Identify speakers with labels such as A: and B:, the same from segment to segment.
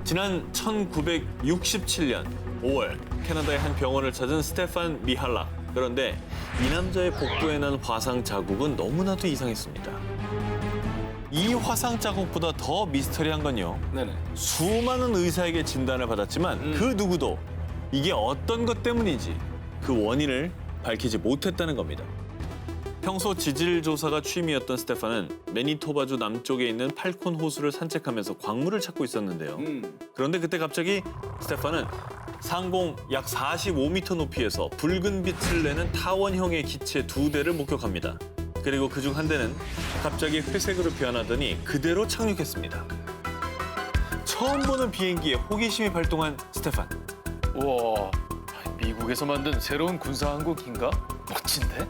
A: 지난 1967년 5월 캐나다의 한 병원을 찾은 스테판 미할라. 그런데 이 남자의 복부에 난 화상 자국은 너무나도 이상했습니다. 이 화상 자국보다 더 미스터리한 건요.
B: 네네.
A: 수많은 의사에게 진단을 받았지만 그 누구도 이게 어떤 것 때문인지 그 원인을 밝히지 못했다는 겁니다. 평소 지질 조사가 취미였던 스테판은 매니토바주 남쪽에 있는 팔콘 호수를 산책하면서 광물을 찾고 있었는데요. 그런데 그때 갑자기 스테판은 상공 약 45m 높이에서 붉은 빛을 내는 타원형의 기체 2대를 목격합니다. 그리고 그중 한 대는 갑자기 회색으로 변하더니 그대로 착륙했습니다. 처음 보는 비행기에 호기심이 발동한 스테판.
B: 우와, 미국에서 만든 새로운 군사항공기인가? 멋진데?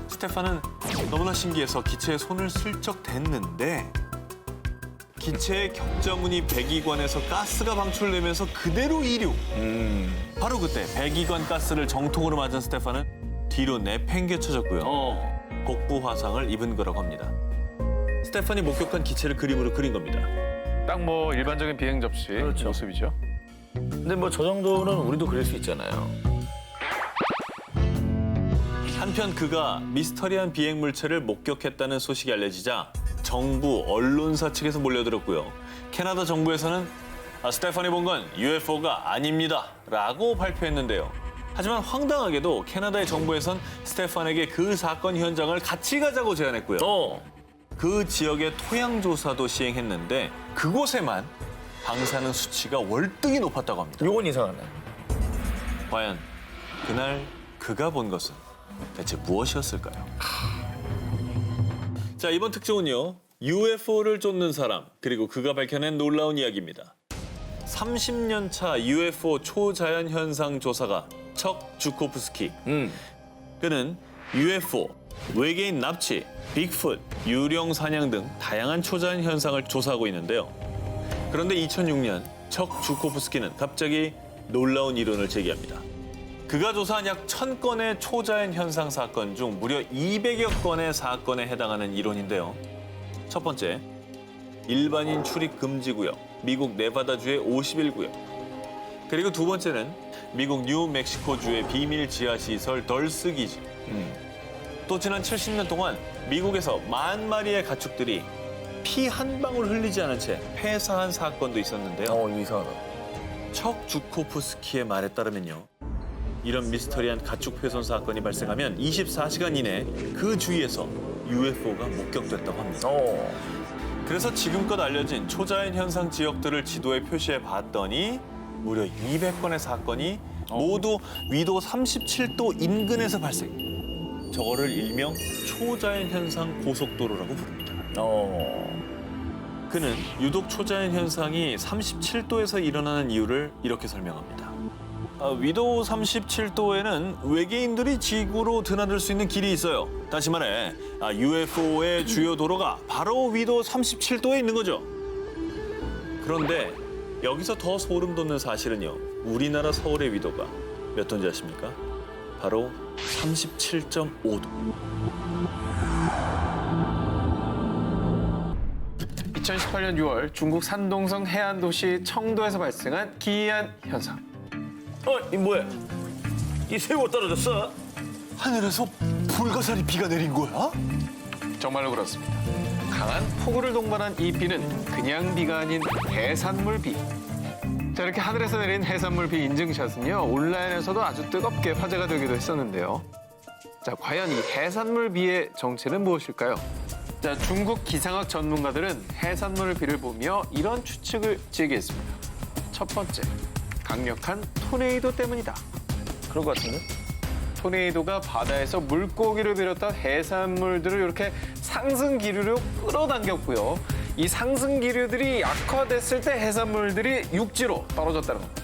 A: 스테판은 너무나 신기해서 기체에 손을 슬쩍 댔는데 기체의 격자무늬 배기관에서 가스가 방출되면서 그대로 이륙. 바로 그때 배기관 가스를 정통으로 맞은 스테판은 뒤로 내팽개쳐졌고요. 복부 화상을 입은 거라고 합니다. 스테판이 목격한 기체를 그림으로 그린 겁니다.
B: 딱 뭐 일반적인 비행 접시
C: 그렇죠.
B: 모습이죠.
C: 근데 뭐 저 정도는 우리도 그릴 수 있잖아요.
A: 한편 그가 미스터리한 비행 물체를 목격했다는 소식이 알려지자 정부, 언론사 측에서 몰려들었고요. 캐나다 정부에서는 스테판이 본 건 UFO가 아닙니다 라고 발표했는데요. 하지만 황당하게도 캐나다의 정부에선 스테판에게 그 사건 현장을 같이 가자고 제안했고요. 그 지역의 토양 조사도 시행했는데 그곳에만 방사능 수치가 월등히 높았다고 합니다.
C: 요건 이상하네.
A: 과연 그날 그가 본 것은 대체 무엇이었을까요? 자, 이번 특종은요. UFO를 쫓는 사람, 그리고 그가 밝혀낸 놀라운 이야기입니다. 30년 차 UFO 초자연 현상 조사가 척 주코프스키. 그는 UFO, 외계인 납치, 빅풋, 유령 사냥 등 다양한 초자연 현상을 조사하고 있는데요. 그런데 2006년 척 주코프스키는 갑자기 놀라운 이론을 제기합니다. 그가 조사한 약 1000건의 초자연 현상 사건 중 무려 200여 건의 사건에 해당하는 이론인데요. 첫 번째, 일반인 출입 금지 구역, 미국 네바다주의 51구역. 그리고 두 번째는 미국 뉴멕시코주의 비밀 지하시설 덜스 기지. 또 지난 70년 동안 미국에서 10,000마리의 가축들이 피 한 방울 흘리지 않은 채 폐사한 사건도 있었는데요.
C: 이거 이상하다.
A: 척 주코프스키의 말에 따르면요. 이런 미스터리한 가축 훼손 사건이 발생하면 24시간 이내 그 주위에서 UFO가 목격됐다고 합니다. 그래서 지금껏 알려진 초자연 현상 지역들을 지도에 표시해 봤더니 무려 200건의 사건이 모두 위도 37도 인근에서 발생. 저거를 일명 초자연 현상 고속도로라고 부릅니다. 그는 유독 초자연 현상이 37도에서 일어나는 이유를 이렇게 설명합니다. 위도 37도에는 외계인들이 지구로 드나들 수 있는 길이 있어요. 다시 말해, UFO의 주요 도로가 바로 위도 37도에 있는 거죠. 그런데 여기서 더 소름 돋는 사실은요. 우리나라 서울의 위도가 몇 도인지 아십니까? 바로 37.5도.
B: 2018년 6월 중국 산동성 해안 도시 청도에서 발생한 기이한 현상.
C: 이 뭐야? 이 새우가 떨어졌어?
A: 하늘에서 불가사리 비가 내린 거야?
B: 정말로 그렇습니다. 강한 폭우를 동반한 이 비는 그냥 비가 아닌 해산물 비. 자, 이렇게 하늘에서 내린 해산물 비 인증샷은요, 온라인에서도 아주 뜨겁게 화제가 되기도 했었는데요. 자, 과연 이 해산물 비의 정체는 무엇일까요? 자, 중국 기상학 전문가들은 해산물 비를 보며 이런 추측을 제기했습니다. 첫 번째, 강력한 토네이도 때문이다.
C: 그럴 것 같은데?
B: 토네이도가 바다에서 물고기를 비롯한 해산물들을 이렇게 상승 기류로 끌어당겼고요. 이 상승 기류들이 약화됐을 때 해산물들이 육지로 떨어졌다는 겁니다.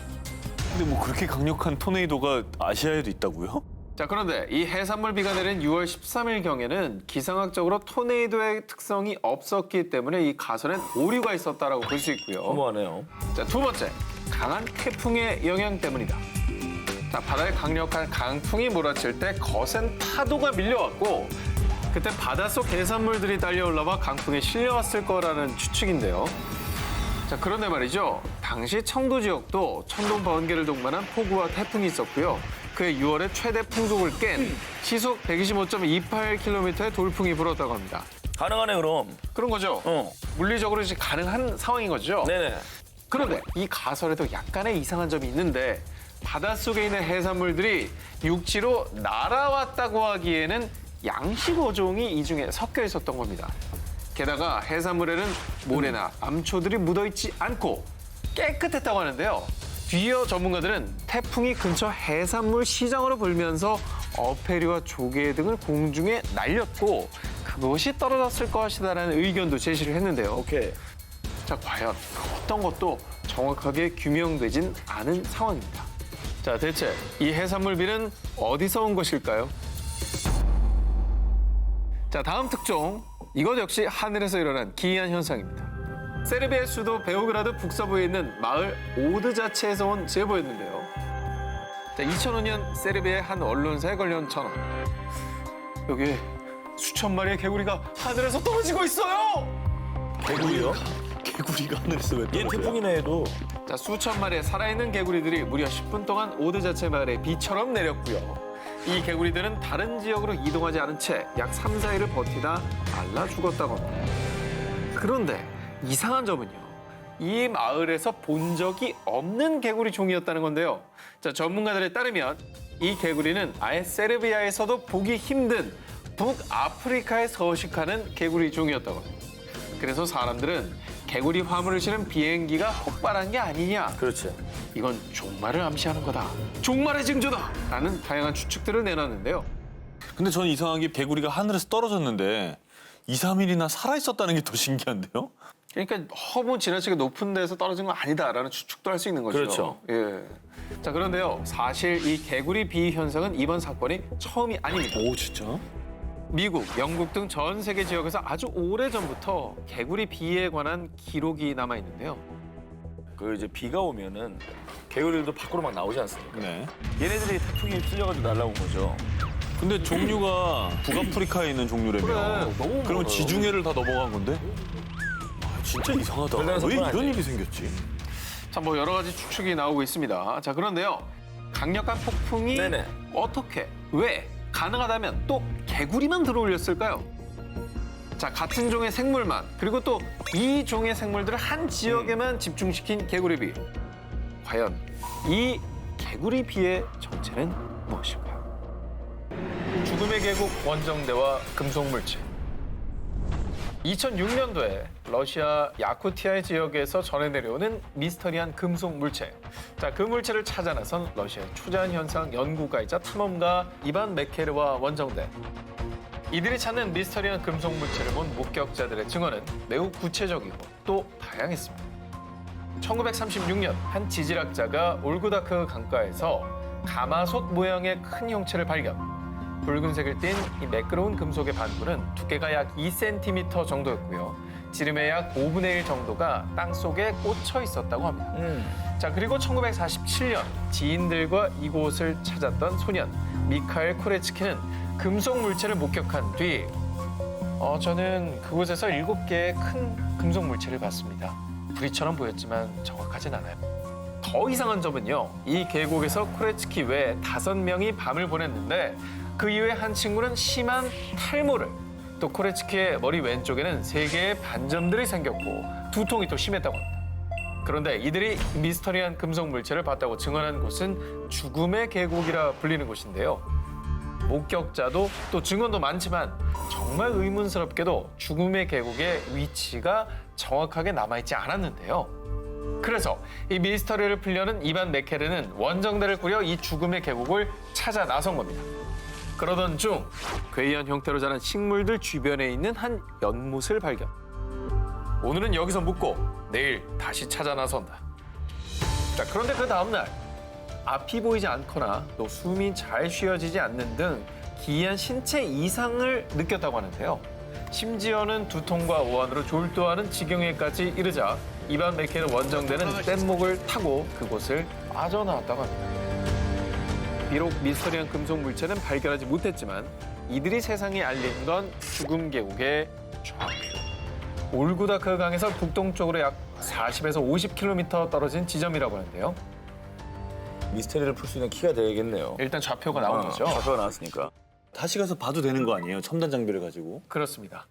A: 근데 뭐 그렇게 강력한 토네이도가 아시아에도 있다고요?
B: 자, 그런데 이 해산물 비가 내린 6월 13일경에는 기상학적으로 토네이도의 특성이 없었기 때문에 이 가설엔 오류가 있었다라고 볼 수 있고요.
C: 너무하네요.
B: 자, 두 번째, 강한 태풍의 영향 때문이다. 자, 바다에 강력한 강풍이 몰아칠 때 거센 파도가 밀려왔고 그때 바닷속 해산물들이 딸려 올라와 강풍에 실려왔을 거라는 추측인데요. 자, 그런데 말이죠. 당시 청도 지역도 천둥 번개를 동반한 폭우와 태풍이 있었고요. 그해 6월에 최대 풍속을 깬 시속 125.28km의 돌풍이 불었다고 합니다.
C: 가능하네 그럼.
B: 그런 거죠. 물리적으로 이제 가능한 상황인 거죠.
C: 네네.
B: 그런데 이 가설에도 약간의 이상한 점이 있는데 바닷속에 있는 해산물들이 육지로 날아왔다고 하기에는 양식 어종이 이 중에 섞여 있었던 겁니다. 게다가 해산물에는 모래나 암초들이 묻어있지 않고 깨끗했다고 하는데요. 뒤이어 전문가들은 태풍이 근처 해산물 시장으로 불면서 어패류와 조개 등을 공중에 날렸고 그것이 떨어졌을 것이다라는 의견도 제시를 했는데요.
C: 오케이.
B: 자, 과연 어떤 것도 정확하게 규명되진 않은 상황입니다. 자, 대체 이 해산물 비는 어디서 온 것일까요? 자, 다음 특종. 이것 역시 하늘에서 일어난 기이한 현상입니다. 세르비아 수도 베오그라드 북서부에 있는 마을 오드자체에서 온 제보였는데요. 자, 2005년 세르비아의 한 언론사에 걸려온 전화. 여기 수천 마리의 개구리가 하늘에서 떨어지고 있어요!
C: 개구리요?
A: 개구리가 하늘에서 왜
C: 얘
A: 떨어져요?
C: 태풍이나 해도
B: 자, 수천 마리의 살아있는 개구리들이 무려 10분 동안 오드자체 마을에 비처럼 내렸고요. 이 개구리들은 다른 지역으로 이동하지 않은 채 약 3, 4일을 버티다 말라 죽었다고 합니다. 그런데 이상한 점은요. 이 마을에서 본 적이 없는 개구리 종이었다는 건데요. 자, 전문가들에 따르면 이 개구리는 아예 세르비아에서도 보기 힘든 북아프리카에 서식하는 개구리 종이었다고 합니다. 그래서 사람들은 개구리 화물을 실은 비행기가 폭발한 게 아니냐.
C: 그렇지.
B: 이건 종말을 암시하는 거다. 종말의 징조다. 라는 다양한 추측들을 내놨는데요.
A: 근데 저는 이상한 게 개구리가 하늘에서 떨어졌는데 2, 3일이나 살아있었다는 게 더 신기한데요?
B: 그러니까 너무 지나치게 높은 데서 떨어진 건 아니다라는 추측도 할 수 있는 거죠.
C: 그렇죠.
B: 예. 자, 그런데요. 사실 이 개구리 비 현상은 이번 사건이 처음이 아닙니다.
A: 오, 진짜?
B: 미국, 영국 등 전 세계 지역에서 아주 오래전부터 개구리 비에 관한 기록이 남아 있는데요.
C: 그 이제 비가 오면은 개구리들도 밖으로 막 나오지 않습니까?
A: 네.
C: 얘네들이 태풍이 쓸려가지고 날아온 거죠.
A: 근데 종류가 북아프리카에 있는 종류라며.
B: 그래,
C: 너무
A: 그러면
C: 멀어요.
A: 지중해를 다 넘어간 건데? 아, 진짜 이상하다.
C: 별다른
A: 왜
C: 사건
A: 이런
C: 아니에요.
A: 일이 생겼지?
B: 자, 뭐 여러 가지 추측이 나오고 있습니다. 자, 그런데요. 강력한 폭풍이
C: 네네.
B: 어떻게, 왜, 가능하다면 또 개구리만 들어올렸을까요? 자, 같은 종의 생물만, 그리고 또 이 종의 생물들을 한 지역에만 집중시킨 개구리비. 과연 이 개구리비의 정체는 무엇일까요? 죽음의 계곡 원정대와 금속물질. 2006년도에 러시아 야쿠티아 지역에서 전해 내려오는 미스터리한 금속 물체. 자, 그 물체를 찾아 나선 러시아의 초자연 현상 연구가이자 탐험가 이반 메케르와 원정대. 이들이 찾는 미스터리한 금속 물체를 본 목격자들의 증언은 매우 구체적이고 또 다양했습니다. 1936년 한 지질학자가 올구다크 강가에서 가마솥 모양의 큰 형체를 발견. 붉은색을 띤 이 매끄러운 금속의 반구는 두께가 약 2cm 정도였고요. 지름의 약 5분의 1 정도가 땅 속에 꽂혀 있었다고 합니다. 자, 그리고 1947년 지인들과 이곳을 찾았던 소년 미카엘 코레츠키는 금속 물체를 목격한 뒤 저는 그곳에서 7개의 큰 금속 물체를 봤습니다. 부리처럼 보였지만 정확하진 않아요. 더 이상한 점은요. 이 계곡에서 코레츠키 외에 5명이 밤을 보냈는데 그 이후에 한 친구는 심한 탈모를, 또 코레츠키의 머리 왼쪽에는 3개의 반점들이 생겼고 두통이 또 심했다고 합니다. 그런데 이들이 미스터리한 금속 물체를 봤다고 증언한 곳은 죽음의 계곡이라 불리는 곳인데요. 목격자도 또 증언도 많지만 정말 의문스럽게도 죽음의 계곡의 위치가 정확하게 남아있지 않았는데요. 그래서 이 미스터리를 풀려는 이반 메케르는 원정대를 꾸려 이 죽음의 계곡을 찾아 나선 겁니다. 그러던 중 괴이한 형태로 자란 식물들 주변에 있는 한 연못을 발견. 오늘은 여기서 묵고 내일 다시 찾아 나선다. 자, 그런데 그 다음날 앞이 보이지 않거나 또 숨이 잘 쉬어지지 않는 등 기이한 신체 이상을 느꼈다고 하는데요. 심지어는 두통과 오한으로 졸도하는 지경에까지 이르자 이반 메케르 원정대는 뗏목을 타고 그곳을 빠져나왔다고 합니다. 비록 미스터리한 금속 물체는 발견하지 못했지만 이들이 세상에 알린 건 죽음 계곡의 좌표. 올구다크 강에서 북동쪽으로 약 40에서 50km 떨어진 지점이라고 하는데요.
C: 미스터리를 풀 수 있는 키가 되겠네요.
B: 일단 좌표가 나온 거죠.
C: 좌표가 나왔으니까.
A: 다시 가서 봐도 되는 거 아니에요? 첨단 장비를 가지고.
B: 그렇습니다.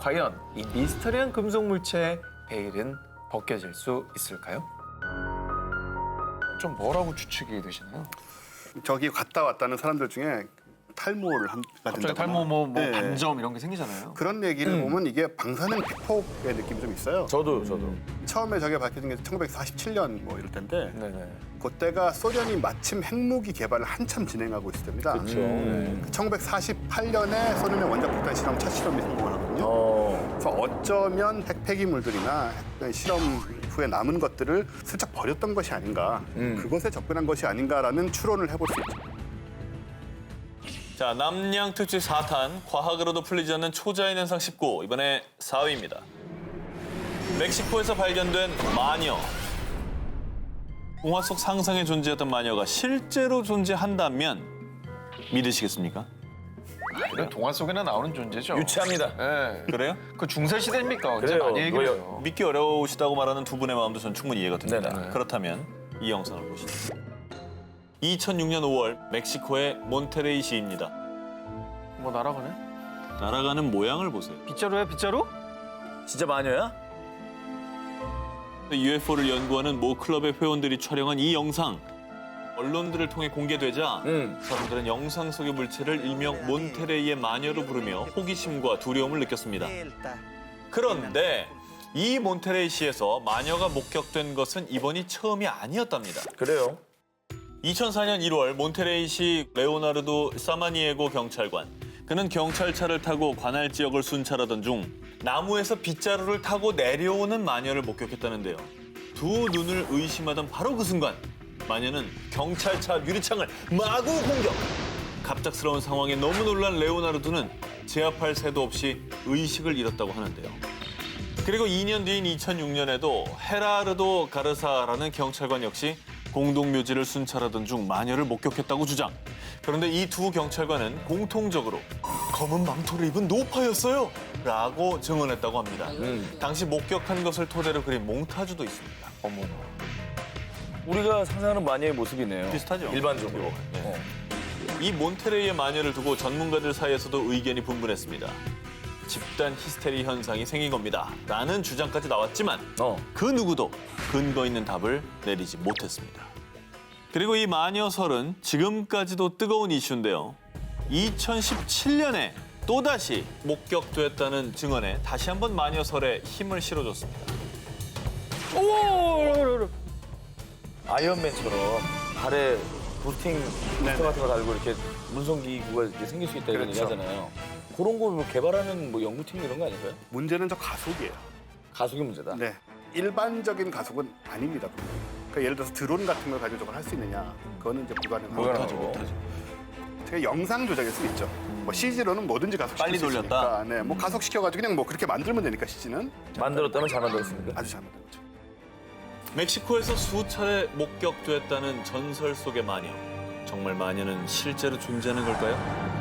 B: 과연 이 미스터리한 금속 물체의 베일은 벗겨질 수 있을까요? 좀 뭐라고 추측이 되시나요?
D: 저기 갔다 왔다는 사람들 중에 탈모를 한가
B: 갑자기
D: 된다거나
B: 탈모 뭐
D: 네.
B: 반점 이런 게 생기잖아요.
D: 그런 얘기를 보면 이게 방사능 피폭의 느낌이 좀 있어요.
C: 저도.
D: 처음에 저게 밝혀진 게 1947년 뭐 이럴 때인데
B: 네네.
D: 그때가 소련이 마침 핵무기 개발을 한참 진행하고 있을 때입니다.
C: 그렇죠.
D: 1948년에 소련의 원자폭탄 실험 첫 실험이 성공을 하거든요. 그래서 어쩌면 핵 폐기물들이나 핵 실험 후에 남은 것들을 슬쩍 버렸던 것이 아닌가, 그것에 접근한 것이 아닌가라는 추론을 해볼 수 있죠.
A: 자, 남양 특집 4탄 과학으로도 풀리지 않는 초자연 현상 19 이번에 4위입니다. 멕시코에서 발견된 마녀. 동화 속 상상에 존재했던 마녀가 실제로 존재한다면 믿으시겠습니까?
B: 이건 동화 속에나 나오는 존재죠.
C: 유치합니다.
B: 네.
A: 그래요?
B: 그 중세 시대입니까? 언제
C: 그래요.
B: 많이 얘기를
C: 그거요.
B: 해요.
A: 믿기 어려우시다고 말하는 두 분의 마음도 전 충분히 이해가 됩니다.
C: 네네.
A: 그렇다면 이 영상을 보시죠. 2006년 5월 멕시코의 몬테레이 시입니다.
B: 뭐 날아가네?
A: 날아가는 모양을 보세요.
B: 빗자루야 빗자루?
C: 진짜 마녀야?
A: UFO를 연구하는 모 클럽의 회원들이 촬영한 이 영상. 언론들을 통해 공개되자 사람들은 영상 속의 물체를 일명 몬테레이의 마녀로 부르며 호기심과 두려움을 느꼈습니다. 그런데 이 몬테레이 시에서 마녀가 목격된 것은 이번이 처음이 아니었답니다.
C: 그래요.
A: 2004년 1월 몬테레이시 레오나르도 사마니에고 경찰관. 그는 경찰차를 타고 관할 지역을 순찰하던 중 나무에서 빗자루를 타고 내려오는 마녀를 목격했다는데요. 두 눈을 의심하던 바로 그 순간 마녀는 경찰차 유리창을 마구 공격. 갑작스러운 상황에 너무 놀란 레오나르도는 제압할 새도 없이 의식을 잃었다고 하는데요. 그리고 2년 뒤인 2006년에도 헤라르도 가르사라는 경찰관 역시 공동묘지를 순찰하던 중 마녀를 목격했다고 주장. 그런데 이 두 경찰관은 공통적으로 검은 망토를 입은 노파였어요 라고 증언했다고 합니다. 당시 목격한 것을 토대로 그린 몽타주도 있습니다. 어머나.
C: 우리가 상상하는 마녀의 모습이네요.
A: 비슷하죠?
C: 일반적으로.
A: 네. 이 몬테레이의 마녀를 두고 전문가들 사이에서도 의견이 분분했습니다. 집단 히스테리 현상이 생긴 겁니다 라는 주장까지 나왔지만 그 누구도 근거 있는 답을 내리지 못했습니다. 그리고 이 마녀설은 지금까지도 뜨거운 이슈인데요. 2017년에 또다시 목격됐다는 증언에 다시 한번 마녀설에 힘을 실어줬습니다.
C: 아이언맨처럼 발에 부스팅 부스터 같은 거 달고 이렇게 문성기구가 이렇게 생길 수 있다 이런
D: 그렇죠.
C: 얘기 하잖아요. 그런 거 뭐 개발하는 뭐 연구팀 이런 거 아닌가요?
D: 문제는 저 가속이에요.
C: 가속이 문제다.
D: 네, 일반적인 가속은 아닙니다. 그러니까 예를 들어서 드론 같은 걸 가지고 저걸 할 수 있느냐, 그거는 이제 불가능하고.
C: 못하죠.
D: 제가 영상 조작일 수 있죠. 뭐 CG로는 뭐든지 가속시킬
A: 빨리
D: 수 있으니까.
A: 돌렸다?
D: 네, 뭐 가속시켜가지고 그냥 뭐 그렇게 만들면 되니까 CG는
C: 만들었다면 잘 만들었습니까?
D: 아주 잘 만든 거죠.
A: 멕시코에서 수차례 목격됐다는 전설 속의 마녀. 정말 마녀는 실제로 존재하는 걸까요?